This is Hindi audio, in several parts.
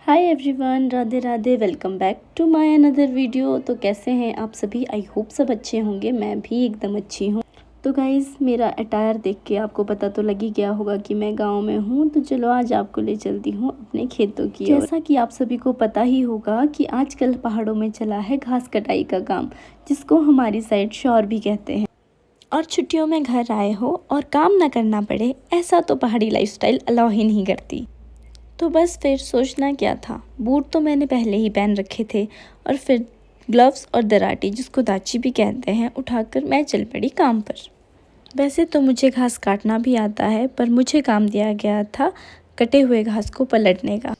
Hi everyone, Radhe Radhe. Welcome back to my another video. तो कैसे हैं आप सभी? आई होप सब अच्छे होंगे। मैं भी एकदम अच्छी हूँ। तो गाइज़, मेरा अटायर देख के आपको पता तो लग ही गया होगा कि मैं गांव में हूँ। तो चलो आज आपको ले चलती हूँ अपने खेतों की ओर। जैसा कि आप सभी को पता ही होगा कि आजकल पहाड़ों में चला है घास कटाई का काम, जिसको हमारी साइड शौर भी कहते हैं। और छुट्टियों में घर आए हो और काम ना करना पड़े, ऐसा तो पहाड़ी लाइफस्टाइल अलाउ ही नहीं करती। तो बस फिर सोचना क्या था, बूट तो मैंने पहले ही पहन रखे थे और फिर ग्लव्स और दराटी, जिसको दाची भी कहते हैं, उठाकर मैं चल पड़ी काम पर। वैसे तो मुझे घास काटना भी आता है, पर मुझे काम दिया गया था कटे हुए घास को पलटने का।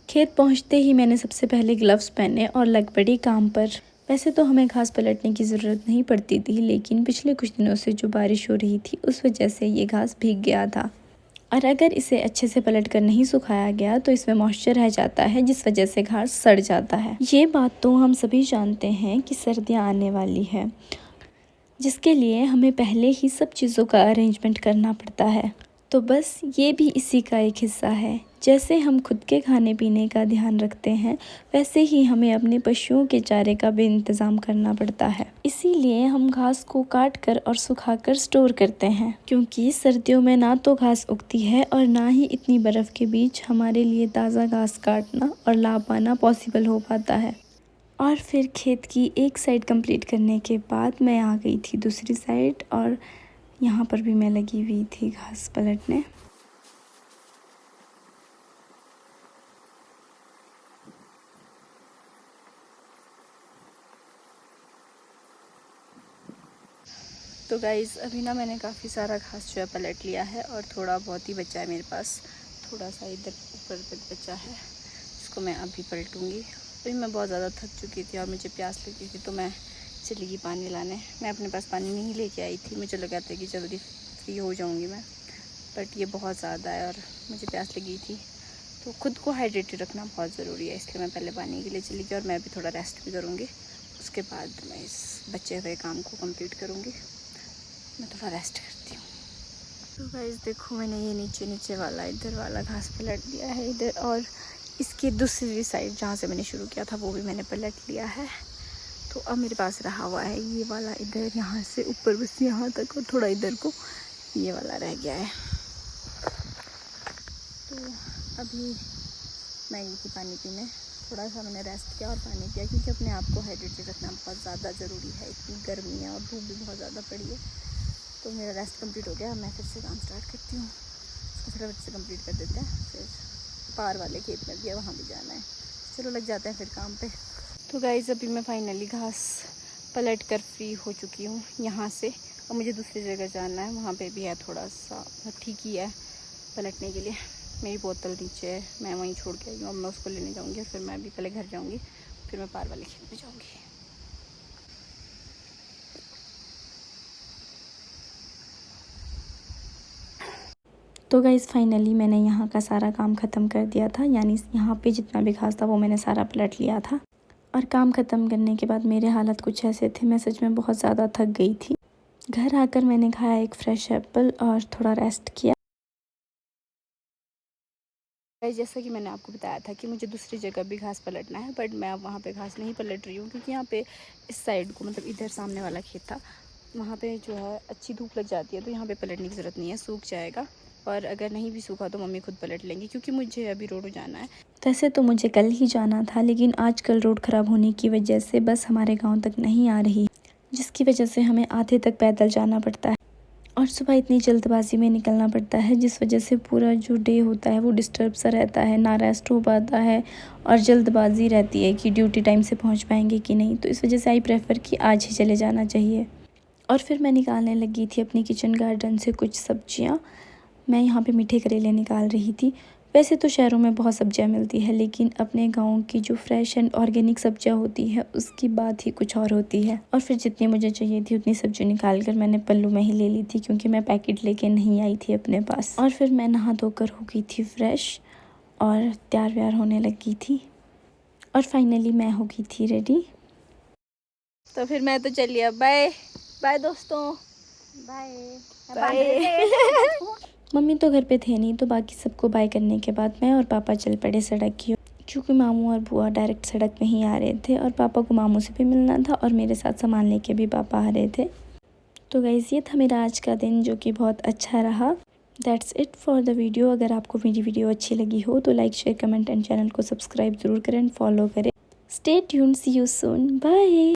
खेत पहुंचते ही मैंने सबसे पहले ग्लव्स पहने और लग पड़ी काम पर। वैसे तो हमें घास पलटने की ज़रूरत नहीं पड़ती थी, लेकिन पिछले कुछ दिनों से जो बारिश हो रही थी उस वजह से ये घास भीग गया था। और अगर इसे अच्छे से पलट कर नहीं सुखाया गया तो इसमें मॉइस्चर रह जाता है, जिस वजह से घास सड़ जाता है। ये बात तो हम सभी जानते हैं कि सर्दियाँ आने वाली है, जिसके लिए हमें पहले ही सब चीज़ों का अरेंजमेंट करना पड़ता है। तो बस ये भी इसी का एक हिस्सा है। जैसे हम खुद के खाने पीने का ध्यान रखते हैं, वैसे ही हमें अपने पशुओं के चारे का भी इंतज़ाम करना पड़ता है। इसीलिए हम घास को काट कर और सुखाकर स्टोर करते हैं, क्योंकि सर्दियों में ना तो घास उगती है और ना ही इतनी बर्फ़ के बीच हमारे लिए ताज़ा घास काटना और ला पाना पॉसिबल हो पाता है। और फिर खेत की एक साइड कंप्लीट करने के बाद मैं आ गई थी दूसरी साइड, और यहाँ पर भी मैं लगी हुई थी घास पलटने। तो गाइज़, अभी ना मैंने काफ़ी सारा घास जो है पलट लिया है और थोड़ा बहुत ही बचा है मेरे पास। थोड़ा सा इधर ऊपर तक बचा है, इसको मैं अभी पलटूँगी। अभी मैं बहुत ज़्यादा थक चुकी थी और मुझे प्यास लगी थी, तो मैं चली गई पानी लाने। मैं अपने पास पानी नहीं लेके आई थी, मुझे लगा था कि जल्दी फ्री हो जाऊँगी मैं, बट ये बहुत ज़्यादा है और मुझे प्यास लगी थी। तो खुद को हाइड्रेटेड रखना बहुत ज़रूरी है, इसलिए मैं पहले पानी के लिए चली गई और मैं भी थोड़ा रेस्ट भी करूँगी। उसके बाद मैं इस बचे हुए काम को कंप्लीट करूँगी। मैं थोड़ा रेस्ट करती हूँ। तो गाइस देखो, मैंने ये नीचे वाला इधर वाला घास पलट दिया है इधर, और इसकी दूसरी साइड जहाँ से मैंने शुरू किया था वो भी मैंने पलट लिया है। तो अब मेरे पास रहा हुआ है ये वाला इधर, यहाँ से ऊपर बस यहाँ तक, और थोड़ा इधर को ये वाला रह गया है। तो अभी मैं गई थी पानी पीने, थोड़ा सा मैंने रेस्ट किया और पानी पिया, क्योंकि अपने आप को हाइड्रेटेड रखना बहुत ज़्यादा ज़रूरी है। इतनी गर्मी है और धूप भी बहुत ज़्यादा पड़ी है। तो मेरा रेस्ट कंप्लीट हो गया, मैं फिर से काम स्टार्ट करती हूँ। इसको फटाफट से कंप्लीट कर देते हैं, फिर पार वाले खेत में भी है, वहाँ भी जाना है। चलो लग जाते हैं फिर काम पे। तो गाइज़, अभी मैं फाइनली घास पलट कर फ्री हो चुकी हूँ यहाँ से, और मुझे दूसरी जगह जाना है। वहाँ पे भी है थोड़ा सा, ठीक ही है पलटने के लिए। मेरी बोतल नीचे है, मैं वहीं छोड़ के आई हूँ। अब मैं उसको लेने जाऊँगी और फिर मैं भी पहले घर जाऊँगी, फिर मैं पार वाले खेत में जाऊँगी। तो गाइज़, फाइनली मैंने यहाँ का सारा काम ख़त्म कर दिया था, यानी यहाँ पे जितना भी घास था वो मैंने सारा पलट लिया था। और काम ख़त्म करने के बाद मेरे हालत कुछ ऐसे थे, मैं सच में बहुत ज़्यादा थक गई थी। घर आकर मैंने खाया एक फ्रेश एप्पल और थोड़ा रेस्ट किया। जैसा कि मैंने आपको बताया था कि मुझे दूसरी जगह भी घास पलटना है, बट मैं अब वहाँ पे घास नहीं पलट रही हूँ, क्योंकि यहाँ पे इस साइड को, मतलब इधर सामने वाला खेत था, वहाँ पे जो है अच्छी धूप लग जाती है, तो यहाँ पे पलटने की ज़रूरत नहीं है, सूख जाएगा। और अगर नहीं भी सूखा तो मम्मी खुद पलट लेंगी, क्योंकि मुझे अभी रोड जाना है। वैसे तो मुझे कल ही जाना था, लेकिन आजकल रोड ख़राब होने की वजह से बस हमारे गाँव तक नहीं आ रही, जिसकी वजह से हमें आधे तक पैदल जाना पड़ता है। और सुबह इतनी जल्दबाजी में निकलना पड़ता है, जिस वजह से पूरा जो डे होता है वो डिस्टर्ब सा रहता है, ना रेस्ट हो पाता है, और जल्दबाजी रहती है कि ड्यूटी टाइम से पहुंच पाएंगे कि नहीं। तो इस वजह से आई प्रेफर कि आज ही चले जाना चाहिए। और फिर मैं निकालने लगी थी अपनी किचन गार्डन से कुछ सब्जियां। मैं यहाँ पे मीठे करेले निकाल रही थी। वैसे तो शहरों में बहुत सब्जियां मिलती है, लेकिन अपने गांव की जो फ्रेश एंड ऑर्गेनिक सब्जियां होती है उसकी बात ही कुछ और होती है। और फिर जितनी मुझे चाहिए थी उतनी सब्जी निकाल कर मैंने पल्लू में ही ले ली थी, क्योंकि मैं पैकेट लेके नहीं आई थी अपने पास। और फिर मैं नहा धोकर हो गई थी फ्रेश और तैयार व्यार होने लगी थी, और फाइनली मैं हो गई थी रेडी। तो फिर मैं तो चली, अब बाय बाय दोस्तों, बाय बाय। मम्मी तो घर पे थे नहीं, तो बाकी सबको बाय करने के बाद मैं और पापा चल पड़े सड़क की ओर। क्योंकि मामू और बुआ डायरेक्ट सड़क में ही आ रहे थे और पापा को मामू से भी मिलना था और मेरे साथ सामान लेके भी पापा आ रहे थे। तो गाइज़ ये था मेरा आज का दिन जो कि बहुत अच्छा रहा। That's it for the video. अगर आपको मेरी वीडियो अच्छी लगी हो तो like share comment and channel को सब्सक्राइब ज़रूर करें एंड फॉलो करें। Stay tuned, see you soon, bye.